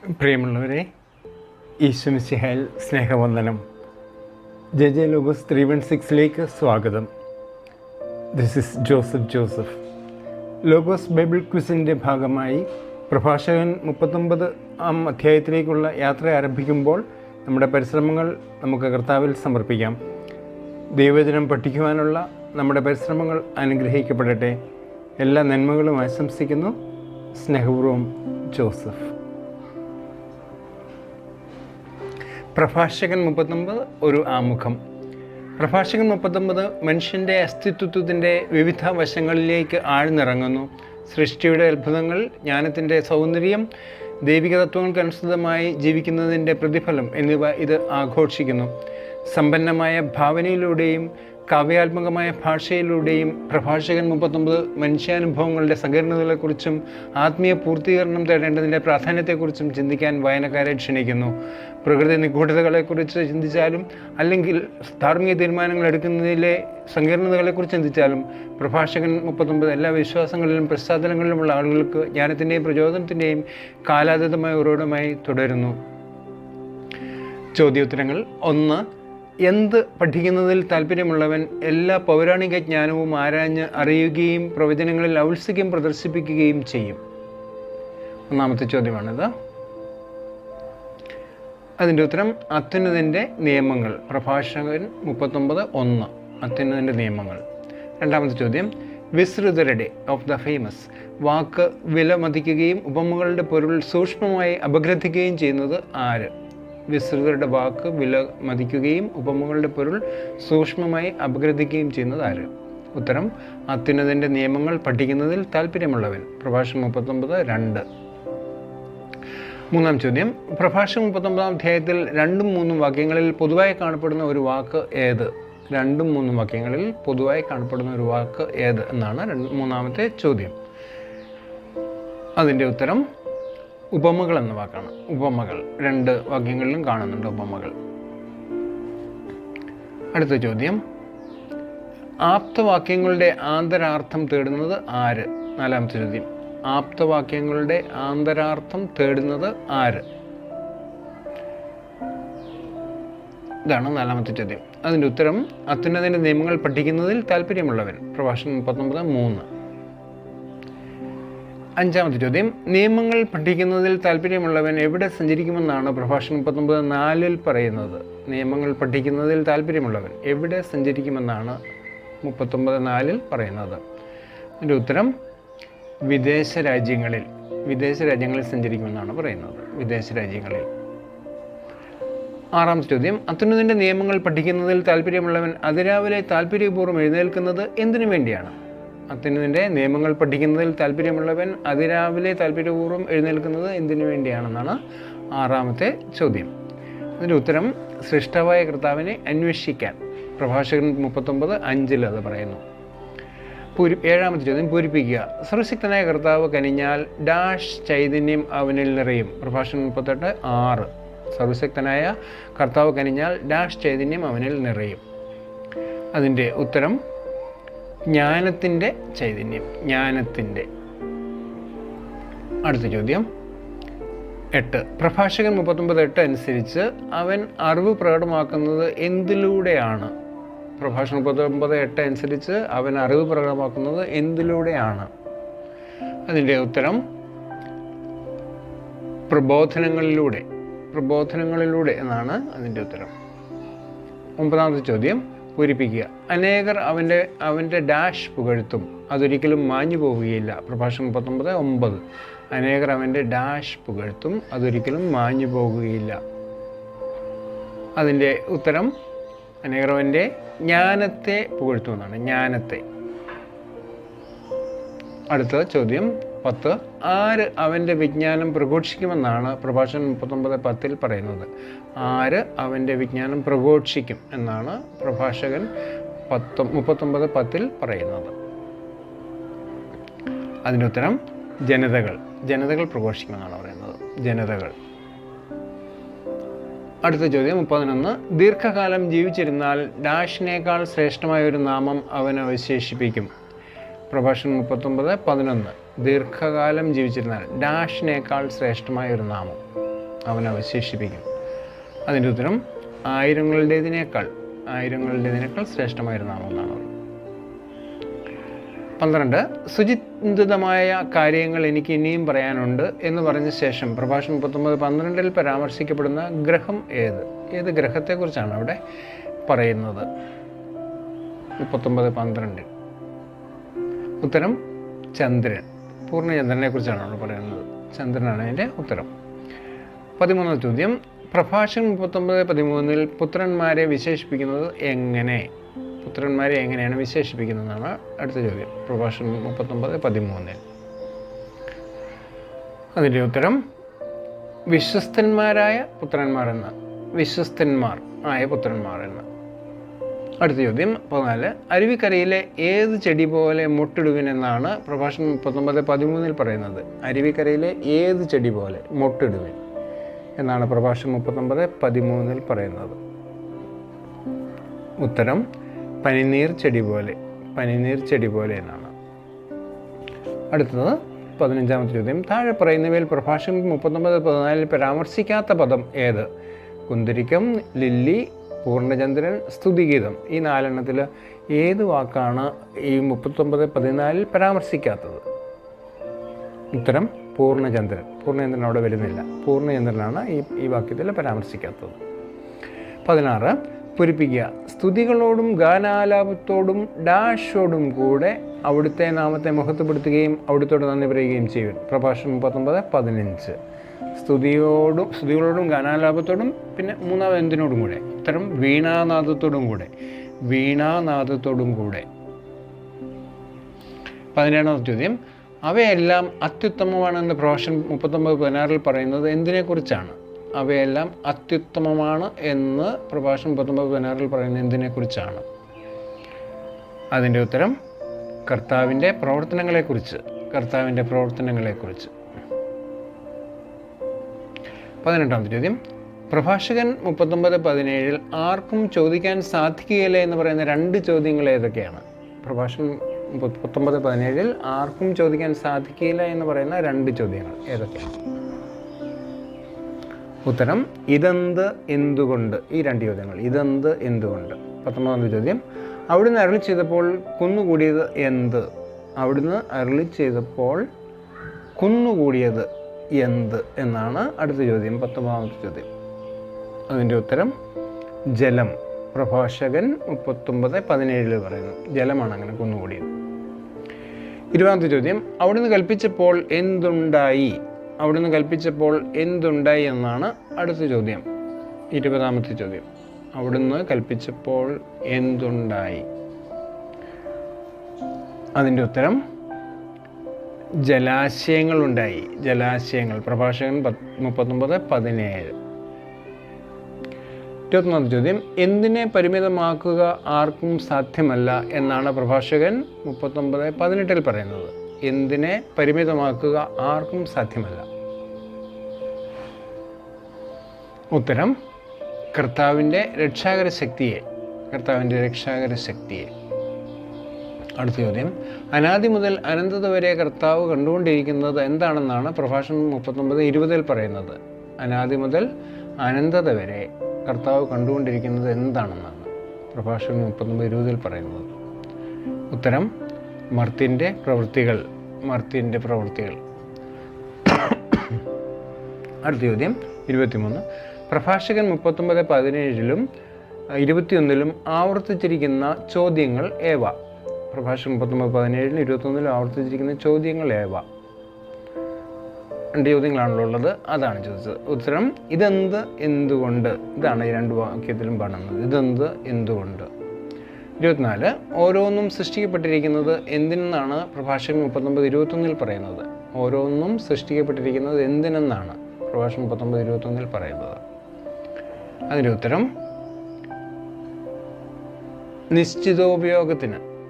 പ്രിയമുള്ളവരെ, ഈശ്വമിശിഹായിൽ സ്നേഹവന്ദനം. J Logos 316 സ്വാഗതം. This is Joseph. Logos Bible ക്വിസിൻ്റെ ഭാഗമായി പ്രഭാഷകൻ 39-ാം അധ്യായത്തിലേക്കുള്ള യാത്ര ആരംഭിക്കുമ്പോൾ നമ്മുടെ പരിശ്രമങ്ങൾ നമുക്ക് കർത്താവിൽ സമർപ്പിക്കാം. ദൈവവചനം പഠിക്കുവാനുള്ള നമ്മുടെ പരിശ്രമങ്ങൾ അനുഗ്രഹിക്കപ്പെടട്ടെ. എല്ലാ നന്മകളും ആശംസിക്കുന്നു. സ്നേഹപൂർവ്വം, ജോസഫ്. പ്രഭാഷകൻ 39 ഒരു ആമുഖം. പ്രഭാഷകൻ 39 മനുഷ്യൻ്റെ അസ്തിത്വത്തിൻ്റെ വിവിധ വശങ്ങളിലേക്ക് ആഴ്ന്നിറങ്ങുന്നു. സൃഷ്ടിയുടെ അത്ഭുതങ്ങൾ, ജ്ഞാനത്തിൻ്റെ സൗന്ദര്യം, ദൈവിക തത്വങ്ങൾക്കനുസൃതമായി ജീവിക്കുന്നതിൻ്റെ പ്രതിഫലം എന്നിവ ഇത് ആഘോഷിക്കുന്നു. സമ്പന്നമായ ഭാവനയിലൂടെയും കാവ്യാത്മകമായ ഭാഷയിലൂടെയും പ്രഭാഷകൻ 39 മനുഷ്യാനുഭവങ്ങളുടെ സങ്കീർണതകളെക്കുറിച്ചും ആത്മീയ പൂർത്തീകരണം തേടേണ്ടതിൻ്റെ പ്രാധാന്യത്തെക്കുറിച്ചും ചിന്തിക്കാൻ വായനക്കാരെ ക്ഷണിക്കുന്നു. പ്രകൃതി നിഗൂഢതകളെക്കുറിച്ച് ചിന്തിച്ചാലും അല്ലെങ്കിൽ ധാർമ്മിക തീരുമാനങ്ങൾ എടുക്കുന്നതിലെ സങ്കീർണതകളെക്കുറിച്ച് ചിന്തിച്ചാലും പ്രഭാഷകൻ 39 എല്ലാ വിശ്വാസങ്ങളിലും പശ്ചാത്തലങ്ങളിലുമുള്ള ആളുകൾക്ക് ജ്ഞാനത്തിൻ്റെയും പ്രചോദനത്തിൻ്റെയും കാലാതീതമായ ഉറവിടമായി തുടരുന്നു. ചോദ്യോത്തരങ്ങൾ. 1. എന്ത് പഠിക്കുന്നതിൽ താല്പര്യമുള്ളവൻ എല്ലാ പൗരാണിക ജ്ഞാനവും ആരാഞ്ഞ് അറിയുകയും പ്രവചനങ്ങളിൽ ഔത്സുക്യം പ്രദർശിപ്പിക്കുകയും ചെയ്യും? ഒന്നാമത്തെ ചോദ്യമാണിത്. അതിൻ്റെ ഉത്തരം അത്യുന്നതിൻ്റെ നിയമങ്ങൾ. പ്രഭാഷകൻ 39:1 അത്യുന്നതിൻ്റെ നിയമങ്ങൾ. രണ്ടാമത്തെ ചോദ്യം. വിസ്തൃതരുടെ ഓഫ് ദ ഫേമസ് വാക്ക് വിലമതിക്കുകയും ഉപമകളുടെ പൊരുൾ സൂക്ഷ്മമായി അപഗ്രഥിക്കുകയും ചെയ്യുന്നത് ആര്? വിസ്തൃതരുടെ വാക്ക് വിലമതിക്കുകയും ഉപമകളുടെ പൊരുൾ സൂക്ഷ്മമായി അപഗ്രഥിക്കുകയും ചെയ്യുന്നത് ആര്? ഉത്തരം അത്യുന്നതിൻ്റെ നിയമങ്ങൾ പഠിക്കുന്നതിൽ താല്പര്യമുള്ളവൻ. പ്രഭാഷകൻ 39:2. മൂന്നാം ചോദ്യം. പ്രഭാഷകൻ 39-ാം അധ്യായത്തിൽ 2-3 വാക്യങ്ങളിൽ പൊതുവായി കാണപ്പെടുന്ന ഒരു വാക്ക് ഏത്? 2-3 വാക്യങ്ങളിൽ പൊതുവായി കാണപ്പെടുന്ന ഒരു വാക്ക് ഏത് എന്നാണ് മൂന്നാമത്തെ ചോദ്യം. അതിൻ്റെ ഉത്തരം ഉപമകൾ എന്ന വാക്കാണ്. ഉപമകൾ 2 വാക്യങ്ങളിലും കാണുന്നുണ്ട് ഉപമകൾ. അടുത്ത ചോദ്യം. ആപ്തവാക്യങ്ങളുടെ ആന്തരാർത്ഥം തേടുന്നത് ആര്? നാലാമത്തെ ചോദ്യം. ആപ്തവാക്യങ്ങളുടെ ആന്തരാർത്ഥം തേടുന്നത് ആര്? ഇതാണ് നാലാമത്തെ ചോദ്യം. അതിൻ്റെ ഉത്തരം അത്യുന്നതിൻ്റെ നിയമങ്ങൾ പഠിക്കുന്നതിൽ താല്പര്യമുള്ളവൻ. പ്രഭാഷകൻ 39:3. അഞ്ചാമത്തെ ചോദ്യം. നിയമങ്ങൾ പഠിക്കുന്നതിൽ താല്പര്യമുള്ളവൻ എവിടെ സഞ്ചരിക്കുമെന്നാണ് പ്രഭാഷകൻ 39:4 പറയുന്നത്? നിയമങ്ങൾ പഠിക്കുന്നതിൽ താല്പര്യമുള്ളവൻ എവിടെ സഞ്ചരിക്കുമെന്നാണ് 39:4 പറയുന്നത്? അതിൻ്റെ ഉത്തരം വിദേശ രാജ്യങ്ങളിൽ സഞ്ചരിക്കുമെന്നാണ് പറയുന്നത്. വിദേശ രാജ്യങ്ങളിൽ. ആറാമത്തെ ചോദ്യം. അത്യുന്നതിൻ്റെ നിയമങ്ങൾ പഠിക്കുന്നതിൽ താല്പര്യമുള്ളവൻ അതിരാവിലെ താല്പര്യപൂർവ്വം എഴുന്നേൽക്കുന്നത് എന്തിനു വേണ്ടിയാണ്? അത്യുന്നതിൻ്റെ നിയമങ്ങൾ പഠിക്കുന്നതിൽ താല്പര്യമുള്ളവൻ അതിരാവിലെ താല്പര്യപൂർവ്വം എഴുന്നേൽക്കുന്നത് എന്തിനു വേണ്ടിയാണെന്നാണ് ആറാമത്തെ ചോദ്യം. അതിൻ്റെ ഉത്തരം സൃഷ്ടാവായ കർത്താവിനെ അന്വേഷിക്കാൻ. പ്രഭാഷകൻ 39:5 അത് പറയുന്നു. ഏഴാമത്തെ ചോദ്യം. പൂരിപ്പിക്കുക. സർവശക്തനായ കർത്താവ് കനിഞ്ഞാൽ ഡാഷ് ചൈതന്യം അവനിൽ നിറയും. പ്രഭാഷകൻ 38:6. സർവശക്തനായ കർത്താവ് കനിഞ്ഞാൽ ഡാഷ് ചൈതന്യം അവനിൽ നിറയും. അതിൻ്റെ ഉത്തരം ജ്ഞാനത്തിൻ്റെ ചൈതന്യം. ജ്ഞാനത്തിൻ്റെ. അടുത്ത ചോദ്യം. 8. പ്രഭാഷകൻ 39:8 അനുസരിച്ച് അവൻ അറിവ് പ്രകടമാക്കുന്നത് എന്തിലൂടെയാണ്? പ്രഭാഷകൻ 39:8 അനുസരിച്ച് അവൻ അറിവ് പ്രകടമാക്കുന്നത് എന്തിലൂടെയാണ്? അതിൻ്റെ ഉത്തരം പ്രബോധനങ്ങളിലൂടെ എന്നാണ് അതിൻ്റെ ഉത്തരം. 9ാമത്തെ ചോദ്യം. പൂരിപ്പിക്കുക. അനേകർ അവൻ്റെ ഡാഷ് പുകഴ്ത്തും, അതൊരിക്കലും മാഞ്ഞു പോവുകയില്ല. പ്രഭാഷകൻ 39:9. അനേകർ അവൻ്റെ ഡാഷ് പുകഴ്ത്തും, അതൊരിക്കലും മാഞ്ഞു പോകുകയില്ല. അതിൻ്റെ ഉത്തരം അനേകർ അവൻ്റെ ജ്ഞാനത്തെ പുകഴ്ത്തുമെന്നാണ്. ജ്ഞാനത്തെ. അടുത്ത ചോദ്യം 10. ആര് അവൻ്റെ വിജ്ഞാനം പ്രഘോഷിക്കുമെന്നാണ് പ്രഭാഷകൻ 39:10 പറയുന്നത്? ആര് അവൻ്റെ വിജ്ഞാനം പ്രഘോഷിക്കും എന്നാണ് പ്രഭാഷകൻ 39:10 പറയുന്നത്? അതിൻ്റെ ഉത്തരം ജനതകൾ പ്രഘോഷിക്കുമെന്നാണ് പറയുന്നത്. ജനതകൾ. അടുത്ത ചോദ്യം 11. ദീർഘകാലം ജീവിച്ചിരുന്നാൽ ഡാഷിനേക്കാൾ ശ്രേഷ്ഠമായ ഒരു നാമം അവൻ അവശേഷിപ്പിക്കും. പ്രഭാഷകൻ 39:11. ദീർഘകാലം ജീവിച്ചിരുന്നാൽ ഡാഷിനേക്കാൾ ശ്രേഷ്ഠമായ ഒരു നാമം. അവൻ അവശേഷിപ്പിക്കും. അതിൻ്റെ ഉത്തരം ആയിരങ്ങളുടേതിനേക്കാൾ ശ്രേഷ്ഠമായൊരു നാമം എന്നാണ് പറയുന്നത്. 12 സുചിന്തിതമായ കാര്യങ്ങൾ എനിക്ക് ഇനിയും പറയാനുണ്ട് എന്ന് പറഞ്ഞ ശേഷം പ്രഭാഷണം 39:12 പരാമർശിക്കപ്പെടുന്ന ഗ്രഹം ഏത് ഗ്രഹത്തെക്കുറിച്ചാണ് അവിടെ പറയുന്നത്? 39:12 ഉത്തരം ചന്ദ്രൻ, പൂർണ്ണചന്ദ്രനെ കുറിച്ചാണ് അവിടെ പറയുന്നത്. ചന്ദ്രനാണ് അതിൻ്റെ ഉത്തരം. 13 ചോദ്യം, പ്രഭാഷണം 39:13 പുത്രന്മാരെ വിശേഷിപ്പിക്കുന്നത് എങ്ങനെ? പുത്രന്മാരെ എങ്ങനെയാണ് വിശേഷിപ്പിക്കുന്നതെന്നാണ് അടുത്ത ചോദ്യം. പ്രഭാഷണം 39:13 അതിൻ്റെ ഉത്തരം വിശ്വസ്തന്മാർ ആയ പുത്രന്മാർ എന്ന്. അടുത്ത ചോദ്യം 14 അരുവിക്കരയിലെ ഏത് ചെടി പോലെ മൊട്ടിടുവിൻ എന്നാണ് പ്രഭാഷണം 39:13 പറയുന്നത്? അരുവിക്കരയിലെ ഏത് ചെടി പോലെ മൊട്ടിടുവിൻ എന്നാണ് പ്രഭാഷണം 39:13 പറയുന്നത്? ഉത്തരം പനിനീർ ചെടി പോലെ എന്നാണ്. അടുത്തത് 15 ചോദ്യം, താഴെ പറയുന്നവയിൽ പ്രഭാഷണം 39:14 പരാമർശിക്കാത്ത പദം ഏത്? കുന്തിരിക്കം, ലില്ലി, പൂർണ്ണചന്ദ്രൻ, സ്തുതിഗീതം. ഈ 4 ഏത് വാക്കാണ് ഈ 39:14 പരാമർശിക്കാത്തത്? ഉത്തരം പൂർണ്ണചന്ദ്രൻ അവിടെ വരുന്നില്ല. പൂർണ്ണചന്ദ്രനാണ് ഈ വാക്യത്തിൽ പരാമർശിക്കാത്തത്. 16 പൂരിപ്പിക്കുക. സ്തുതികളോടും ഗാനാലാപത്തോടും ഡാഷോടും കൂടെ അവിടുത്തെ നാമത്തെ മഹത്വപ്പെടുത്തുകയും അവിടുത്തോട് നന്ദി പറയുകയും ചെയ്യും. പ്രഭാഷണം 39:15 സ്തുതികളോടും ഗാനാലാപത്തോടും പിന്നെ 3 എന്തിനോടും കൂടെ? ഉത്തരം വീണാനാദത്തോടും കൂടെ. 17 ചോദ്യം, അവയെല്ലാം അത്യുത്തമമാണെന്ന് പ്രഭാഷണം 39:16 പറയുന്നത് എന്തിനെക്കുറിച്ചാണ്? അവയെല്ലാം അത്യുത്തമമാണ് എന്ന് പ്രഭാഷണം 39:16 പറയുന്നത് എന്തിനെക്കുറിച്ചാണ്? അതിൻ്റെ ഉത്തരം കർത്താവിൻ്റെ പ്രവർത്തനങ്ങളെക്കുറിച്ച്. 18 ചോദ്യം, പ്രഭാഷകൻ 39:17 ആർക്കും ചോദിക്കാൻ സാധിക്കുകയില്ല എന്ന് പറയുന്ന 2 ചോദ്യങ്ങൾ ഏതൊക്കെയാണ്? പ്രഭാഷകൻ 39:17 ആർക്കും ചോദിക്കാൻ സാധിക്കില്ല എന്ന് പറയുന്ന 2 ചോദ്യങ്ങൾ ഏതൊക്കെയാണ്? ഉത്തരം ഇതെന്ത്, എന്തുകൊണ്ട്. ഈ 2 ചോദ്യങ്ങൾ ഇതെന്ത്, എന്തുകൊണ്ട്. 19 ചോദ്യം, അവിടുന്ന് അരുളി ചെയ്തപ്പോൾ കുന്നുകൂടിയത് എന്ത്? അവിടുന്ന് അരുളി ചെയ്തപ്പോൾ കുന്നുകൂടിയത് എന്ത് എന്നാണ് അടുത്ത ചോദ്യം. 19 ചോദ്യം. അതിൻ്റെ ഉത്തരം ജലം. പ്രഭാഷകൻ 39:17 പറയുന്നു ജലമാണ് അങ്ങനെ കുന്നുകൂടിയത്. 20 ചോദ്യം, അവിടുന്ന് കൽപ്പിച്ചപ്പോൾ എന്തുണ്ടായി? എന്നാണ് അടുത്ത ചോദ്യം. 20 ചോദ്യം, അവിടുന്ന് കൽപ്പിച്ചപ്പോൾ എന്തുണ്ടായി? അതിൻ്റെ ഉത്തരം ജലാശയങ്ങളുണ്ടായി. പ്രഭാഷകൻ 39:17. 21 ചോദ്യം, എന്തിനെ പരിമിതമാക്കുക ആർക്കും സാധ്യമല്ല എന്നാണ് പ്രഭാഷകൻ 39:18 പറയുന്നത്? എന്തിനെ പരിമിതമാക്കുക ആർക്കും സാധ്യമല്ല? ഉത്തരം കർത്താവിൻ്റെ രക്ഷാകര ശക്തിയെ. അടുത്ത ചോദ്യം, അനാദി മുതൽ അനന്തത വരെ കർത്താവ് കണ്ടുകൊണ്ടിരിക്കുന്നത് എന്താണെന്നാണ് പ്രഭാഷണം 39:20 പറയുന്നത്? അനാദി മുതൽ അനന്തത വരെ കർത്താവ് കണ്ടുകൊണ്ടിരിക്കുന്നത് എന്താണെന്നാണ് പ്രഭാഷണം 39:20 പറയുന്നത്? ഉത്തരം മർത്യൻ്റെ പ്രവൃത്തികൾ. അടുത്ത ചോദ്യം 23, പ്രഭാഷകൻ 39:17 21 ആവർത്തിച്ചിരിക്കുന്ന ചോദ്യങ്ങൾ ഏവ? പ്രഭാഷകൻ 39:17 21 ആവർത്തിച്ചിരിക്കുന്ന ചോദ്യങ്ങൾ ഏവ? 2 ചോദ്യങ്ങളാണല്ലോ ഉള്ളത്, അതാണ് ചോദിച്ചത്. ഉത്തരം ഇതെന്ത്, എന്തുകൊണ്ട്. ഇതാണ് ഈ 2 വാക്യത്തിലും പറയുന്നത്. ഇതെന്ത്, എന്തുകൊണ്ട്. 24, ഓരോന്നും സൃഷ്ടിക്കപ്പെട്ടിരിക്കുന്നത് എന്തിനെന്നാണ് പ്രഭാഷകൻ 39:21 പറയുന്നത്? ഓരോന്നും സൃഷ്ടിക്കപ്പെട്ടിരിക്കുന്നത് എന്തിനെന്നാണ് പ്രഭാഷകൻ 39:21 പറയുന്നത്? അതിൻ്റെ ഉത്തരം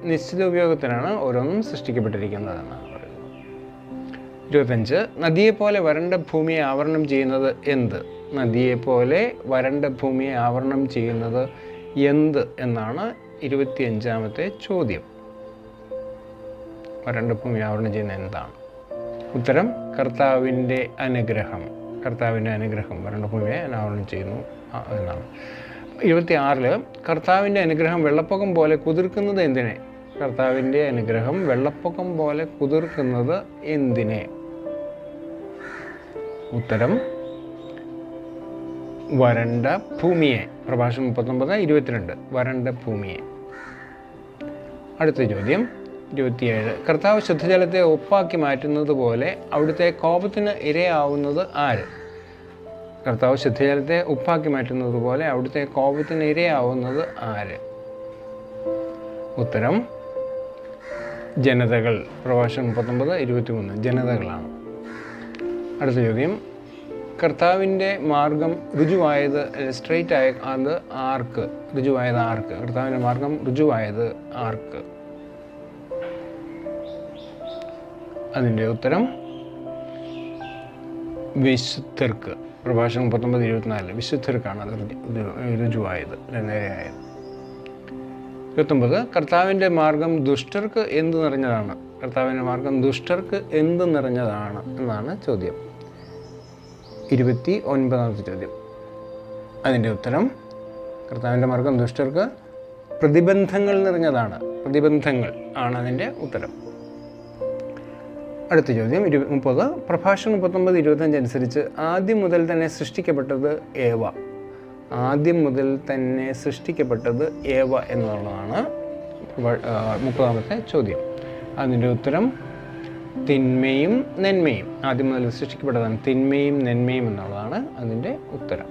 നിശ്ചിതോപയോഗത്തിനാണ് ഓരോന്നും സൃഷ്ടിക്കപ്പെട്ടിരിക്കുന്നതെന്നാണ് പറയുന്നത്. 25, നദിയെപ്പോലെ വരണ്ട ഭൂമിയെ ആവരണം ചെയ്യുന്നത് എന്ത്? എന്ത് എന്നാണ് 25 ചോദ്യം. വരണ്ട ഭൂമി ആവരണം ചെയ്യുന്നത് എന്താണ്? ഉത്തരം കർത്താവിൻ്റെ അനുഗ്രഹം. കർത്താവിൻ്റെ അനുഗ്രഹം വരണ്ട ഭൂമിയെ അനാവരണം ചെയ്യുന്നു എന്നാണ്. 26 കർത്താവിൻ്റെ അനുഗ്രഹം വെള്ളപ്പൊക്കം പോലെ കുതിർക്കുന്നത് എന്തിനെ? കർത്താവിൻ്റെ അനുഗ്രഹം വെള്ളപ്പൊക്കം പോലെ കുതിർക്കുന്നത് എന്തിനെ? ഉത്തരം വരണ്ട ഭൂമിയെ. പ്രഭാഷണം 39:22 വരണ്ട ഭൂമിയെ. അടുത്ത ചോദ്യം 27 കർത്താവ് ശുദ്ധജലത്തെ ഉപ്പാക്കി മാറ്റുന്നത് പോലെ അവിടുത്തെ കോപത്തിന് ഇരയാവുന്നത് ആര്? കർത്താവ് ശുദ്ധജലത്തെ ഉപ്പാക്കി മാറ്റുന്നത് പോലെ അവിടുത്തെ കോപത്തിന് ഇരയാവുന്നത് ആര്? ഉത്തരം ജനതകൾ. പ്രഭാഷണം 39:23 ജനതകളാണ്. അടുത്ത ചോദ്യം കർത്താവിൻ്റെ മാർഗം രുജുവായത് സ്ട്രെയിറ്റ് ആയ അത് ആർക്ക്? രുജുവായത് ആർക്ക്? കർത്താവിൻ്റെ മാർഗം രുജുവായത് ആർക്ക്? അതിൻ്റെ ഉത്തരം വിശുദ്ധർക്ക്. പ്രഭാഷണം 39:24 വിശുദ്ധർക്കാണ് അത് രുജുവായത്, നേരെയായത്. 29 കർത്താവിൻ്റെ മാർഗം ദുഷ്ടർക്ക് എന്ത് നിറഞ്ഞതാണ്? കർത്താവിൻ്റെ മാർഗം ദുഷ്ടർക്ക് എന്ത് നിറഞ്ഞതാണ് എന്നാണ് ചോദ്യം. 29ാമത്തെ ചോദ്യം. അതിൻ്റെ ഉത്തരം കർത്താവിൻ്റെ മാർഗം ദുഷ്ടർക്ക് പ്രതിബന്ധങ്ങൾ നിറഞ്ഞതാണ്. പ്രതിബന്ധങ്ങൾ ആണ് അതിൻ്റെ ഉത്തരം. അടുത്ത ചോദ്യം 30 പ്രഭാഷണം 39:25 അനുസരിച്ച് ആദ്യം മുതൽ തന്നെ സൃഷ്ടിക്കപ്പെട്ടത് ഏവ? ആദ്യം മുതൽ തന്നെ സൃഷ്ടിക്കപ്പെട്ടത് ഏവ എന്നുള്ളതാണ് 30ാമത്തെ ചോദ്യം. അതിൻ്റെ ഉത്തരം തിന്മയും നന്മയും. ആദ്യം മുതൽ സൃഷ്ടിക്കപ്പെട്ടതാണ് തിന്മയും നന്മയും എന്നുള്ളതാണ് അതിൻ്റെ ഉത്തരം.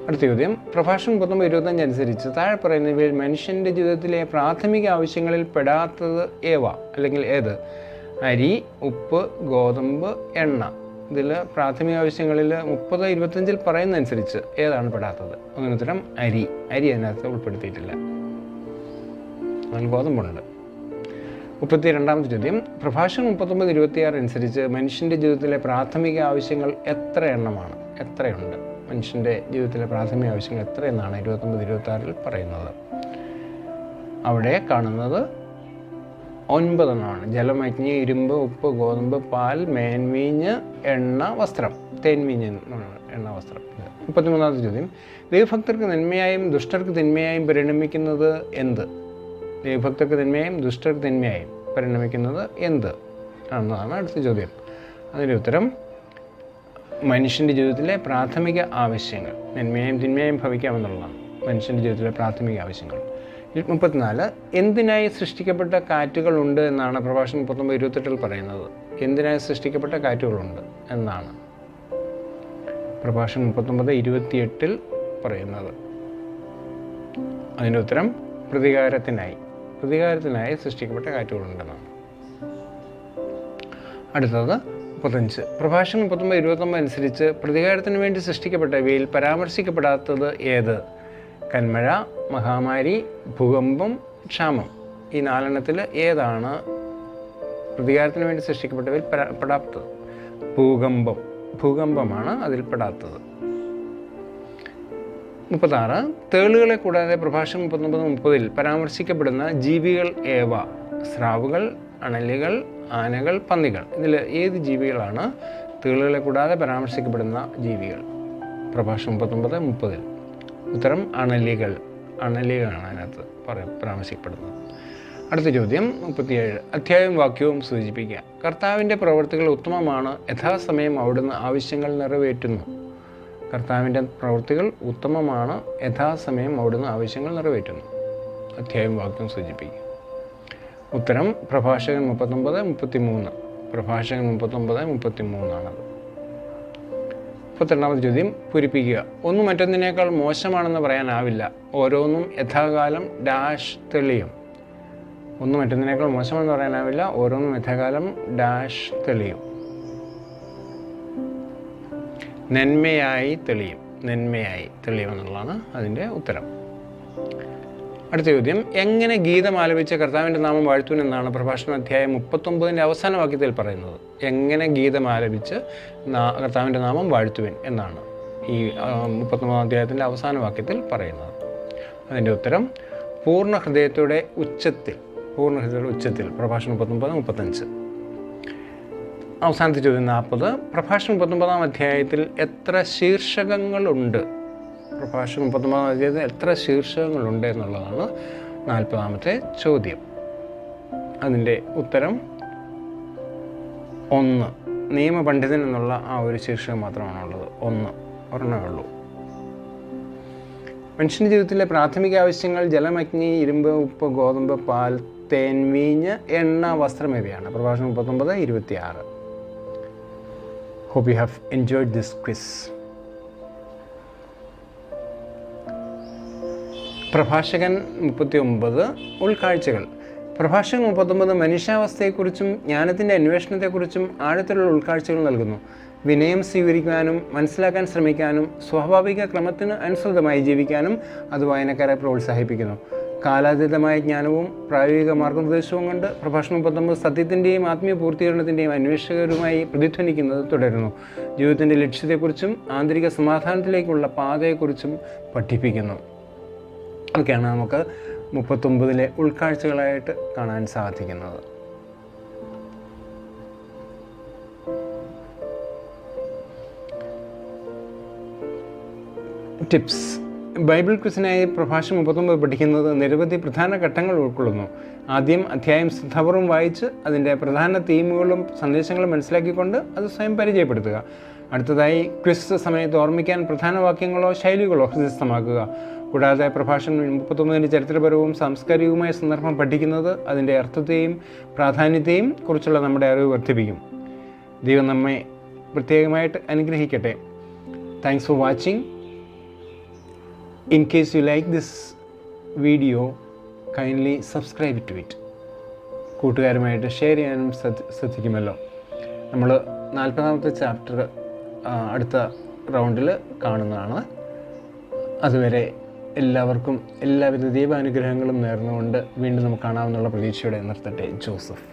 അടുത്ത ചോദ്യം പ്രഭാഷണം 39:25 അനുസരിച്ച് താഴെ പറയുന്നവയിൽ മനുഷ്യൻ്റെ ജീവിതത്തിലെ പ്രാഥമിക ആവശ്യങ്ങളിൽ പെടാത്തത് ഏവ അല്ലെങ്കിൽ ഏത്? അരി, ഉപ്പ്, ഗോതമ്പ്, എണ്ണ. ഇതിൽ പ്രാഥമിക ആവശ്യങ്ങളിൽ 30:25 പറയുന്നതനുസരിച്ച് ഏതാണ് പെടാത്തത്? അതിനുത്തരം അരി. അരി അതിനകത്ത് ഉൾപ്പെടുത്തിയിട്ടില്ല, അതിൽ ഗോതമ്പുണ്ട്. 32ാമത്തെ ചോദ്യം പ്രഭാഷണം 39:26 അനുസരിച്ച് മനുഷ്യൻ്റെ ജീവിതത്തിലെ പ്രാഥമിക ആവശ്യങ്ങൾ എത്ര എണ്ണമാണ്? എത്രയുണ്ട്? മനുഷ്യൻ്റെ ജീവിതത്തിലെ പ്രാഥമിക ആവശ്യങ്ങൾ എത്രയെന്നാണ് 29:26 പറയുന്നത്. അവിടെ കാണുന്നത് 9 എണ്ണമാണ്. ജലം, അഗ്നി, ഇരുമ്പ്, ഉപ്പ്, ഗോതമ്പ്, പാൽ, മേൻവീഞ്ഞ്, എണ്ണ, വസ്ത്രം. തേൻവീഞ്ഞ് എണ്ണ, വസ്ത്രം. 33ാമത്തെ ചോദ്യം ദൈവഭക്തർക്ക് നന്മയായും ദുഷ്ടർക്ക് തിന്മയായും പരിണമിക്കുന്നത് എന്ത്? ദൈവഭക്തർക്ക് നന്മയായും ദുഷ്ടർക്ക് തിന്മയായും പരിണമിക്കുന്നത് എന്ത് എന്നതാണ് അടുത്ത ചോദ്യം. അതിൻ്റെ ഉത്തരം മനുഷ്യൻ്റെ ജീവിതത്തിലെ പ്രാഥമിക ആവശ്യങ്ങൾ. നന്മയായും തിന്മയായും ഭവിക്കാമെന്നുള്ളതാണ് മനുഷ്യൻ്റെ ജീവിതത്തിലെ പ്രാഥമിക ആവശ്യങ്ങൾ. 34 എന്തിനായി സൃഷ്ടിക്കപ്പെട്ട കാറ്റുകളുണ്ട് എന്നാണ് പ്രഭാഷണം 39:28 പറയുന്നത്? എന്തിനായി സൃഷ്ടിക്കപ്പെട്ട കാറ്റുകളുണ്ട് എന്നാണ് പ്രഭാഷണം 39:28 പറയുന്നത്. അതിൻ്റെ ഉത്തരം പ്രതികാരത്തിനായി സൃഷ്ടിക്കപ്പെട്ട കാറ്റുകളുണ്ടെന്നാണ്. അടുത്തത് 35 പ്രഭാഷണം 39:29 അനുസരിച്ച് പ്രതികാരത്തിന് വേണ്ടി സൃഷ്ടിക്കപ്പെട്ടവയിൽ പരാമർശിക്കപ്പെടാത്തത് ഏത്? കന്മഴ, മഹാമാരി, ഭൂകമ്പം, ക്ഷാമം. ഈ 4 ഏതാണ് പ്രതികാരത്തിന് വേണ്ടി സൃഷ്ടിക്കപ്പെട്ടവയിൽ പെടാത്തത്? ഭൂകമ്പമാണ് അതിൽ പെടാത്തത്. 36 തേളുകളെ കൂടാതെ പ്രഭാഷണം 39:30 പരാമർശിക്കപ്പെടുന്ന ജീവികൾ ഏവ? സ്രാവുകൾ, അണലികൾ, ആനകൾ, പന്നികൾ. ഇതിൽ ഏത് ജീവികളാണ് തേളുകളെ കൂടാതെ പരാമർശിക്കപ്പെടുന്ന ജീവികൾ? പ്രഭാഷണം 39:30 ഉത്തരം അണലികളാണ് അതിനകത്ത് പരാമർശിക്കപ്പെടുന്നത്. അടുത്ത ചോദ്യം 37 അധ്യായവും വാക്യവും സൂചിപ്പിക്കുക. കർത്താവിൻ്റെ പ്രവൃത്തികൾ ഉത്തമമാണ്, യഥാസമയം അവിടുന്ന് ആവശ്യങ്ങൾ നിറവേറ്റുന്നു. കർത്താവിൻ്റെ പ്രവൃത്തികൾ ഉത്തമമാണ്, യഥാസമയം അവിടുന്ന് ആവശ്യങ്ങൾ നിറവേറ്റുന്നു. അധ്യായവും വാക്യവും സൂചിപ്പിക്കുക. ഉത്തരം പ്രഭാഷകൻ 39:33. പ്രഭാഷകൻ 39:33 32ാമത്തെ ചോദ്യം പൂരിപ്പിക്കുക. ഒന്നും മറ്റൊന്നിനേക്കാൾ മോശമാണെന്ന് പറയാനാവില്ല, ഓരോന്നും യഥാകാലം ഡാഷ് തെളിയും. ഒന്നും മറ്റൊന്നിനേക്കാൾ മോശമാണെന്ന് പറയാനാവില്ല, ഓരോന്നും യഥാകാലം ഡാഷ് തെളിയും. നന്മയായി തെളിയും എന്നുള്ളതാണ് അതിൻ്റെ ഉത്തരം. അടുത്ത ചോദ്യം എങ്ങനെ ഗീതം ആലപിച്ച കർത്താവിൻ്റെ നാമം വാഴ്ത്തുവൻ എന്നാണ് പ്രഭാഷണം അധ്യായം 39 അവസാന വാക്യത്തിൽ പറയുന്നത്? എങ്ങനെ ഗീതം ആലപിച്ച് കർത്താവിൻ്റെ നാമം വാഴ്ത്തുവൻ എന്നാണ് ഈ 39 അധ്യായത്തിൻ്റെ അവസാന വാക്യത്തിൽ പറയുന്നത്. അതിൻ്റെ ഉത്തരം പൂർണ്ണ ഹൃദയത്തോടെ ഉച്ചത്തിൽ. പ്രഭാഷണം 39:35. അവസാനത്തെ ചോദ്യം 40. പ്രഭാഷണം 39 അധ്യായത്തിൽ എത്ര ശീർഷകങ്ങളുണ്ട്? പ്രഭാഷണം 39 അധ്യായത്തിൽ എത്ര ശീർഷകങ്ങളുണ്ട് എന്നുള്ളതാണ് 40ാമത്തെ ചോദ്യം. അതിൻ്റെ ഉത്തരം 1. നിയമപണ്ഡിതൻ എന്നുള്ള ആ ഒരു ശീർഷകം മാത്രമാണുള്ളത്. 1 ഒരെണ്ണമേ ഉള്ളൂ. മനുഷ്യൻ്റെ ജീവിതത്തിലെ പ്രാഥമിക ആവശ്യങ്ങൾ ജലം, അഗ്നി, ഇരുമ്പ്, ഉപ്പ്, ഗോതമ്പ്, പാൽ, തേൻ, വീഞ്ഞ്, എണ്ണ, വസ്ത്രം എന്നിവയാണ്. പ്രഭാഷണം 39:26. Hope you have enjoyed this quiz. പ്രഭാഷകൻ 39 ഉൾക്കാഴ്ചകൾ. പ്രഭാഷകൻ 39 മനുഷ്യാവസ്ഥയെക്കുറിച്ചും ജ്ഞാനത്തിൻ്റെ അന്വേഷണത്തെക്കുറിച്ചും ആഴത്തിലുള്ള ഉൾക്കാഴ്ചകൾ നൽകുന്നു. വിനയം സ്വീകരിക്കാനും മനസ്സിലാക്കാൻ ശ്രമിക്കാനും സ്വാഭാവിക ക്രമത്തിന് അനുസൃതമായി ജീവിക്കാനും അത് വായനക്കാരെ പ്രോത്സാഹിപ്പിക്കുന്നു. കാലാതീതമായ ജ്ഞാനവും പ്രായോഗിക മാർഗനിർദ്ദേശവും കൊണ്ട് പ്രഭാഷണം 39 സത്യത്തിൻ്റെയും ആത്മീയ പൂർത്തീകരണത്തിൻ്റെയും അന്വേഷകരുമായി പ്രതിധ്വനിക്കുന്നത് തുടരുന്നു. ജീവിതത്തിൻ്റെ ലക്ഷ്യത്തെക്കുറിച്ചും ആന്തരിക സമാധാനത്തിലേക്കുള്ള പാതയെക്കുറിച്ചും പഠിപ്പിക്കുന്നു. അതൊക്കെയാണ് നമുക്ക് 39 ഉൾക്കാഴ്ചകളായിട്ട് കാണാൻ സാധിക്കുന്നത്. ടിപ്സ്. ബൈബിൾ ക്വിസിനായി പ്രഭാഷണം 39 പഠിക്കുന്നത് നിരവധി പ്രധാന ഘട്ടങ്ങൾ ഉൾക്കൊള്ളുന്നു. ആദ്യം അധ്യായം ശ്രദ്ധാപൂർവ്വം വായിച്ച് അതിൻ്റെ പ്രധാന തീമുകളും സന്ദേശങ്ങളും മനസ്സിലാക്കിക്കൊണ്ട് അത് സ്വയം പരിചയപ്പെടുത്തുക. അടുത്തതായി ക്വിസ് സമയത്ത് ഓർമ്മിക്കാൻ പ്രധാന വാക്യങ്ങളോ ശൈലികളോ ഹൃദയസ്ഥമാക്കുക. കൂടാതെ പ്രഭാഷണം 39 ചരിത്രപരവും സാംസ്കാരികവുമായ സന്ദർഭം പഠിക്കുന്നത് അതിൻ്റെ അർത്ഥത്തെയും പ്രാധാന്യത്തെയും കുറിച്ചുള്ള നമ്മുടെ അറിവ് വർദ്ധിപ്പിക്കും. ദൈവം നമ്മെ പ്രത്യേകമായിട്ട് അനുഗ്രഹിക്കട്ടെ. Thanks for watching. In case you like this video, kindly subscribe to it. കൂട്ടുകാരുമായിട്ട് ഷെയർ ചെയ്യാനും ശ്രദ്ധിക്കുമല്ലോ. നമ്മൾ 40ാമത്തെ ചാപ്റ്റർ അടുത്ത റൗണ്ടിൽ കാണുന്നതാണ്. അതുവരെ എല്ലാവർക്കും എല്ലാവിധ ദൈവാനുഗ്രഹങ്ങളും നേർന്നുകൊണ്ട് വീണ്ടും നമുക്ക് കാണാമെന്നുള്ള പ്രതീക്ഷയോടെ നിർത്തട്ടെ. ജോസഫ്.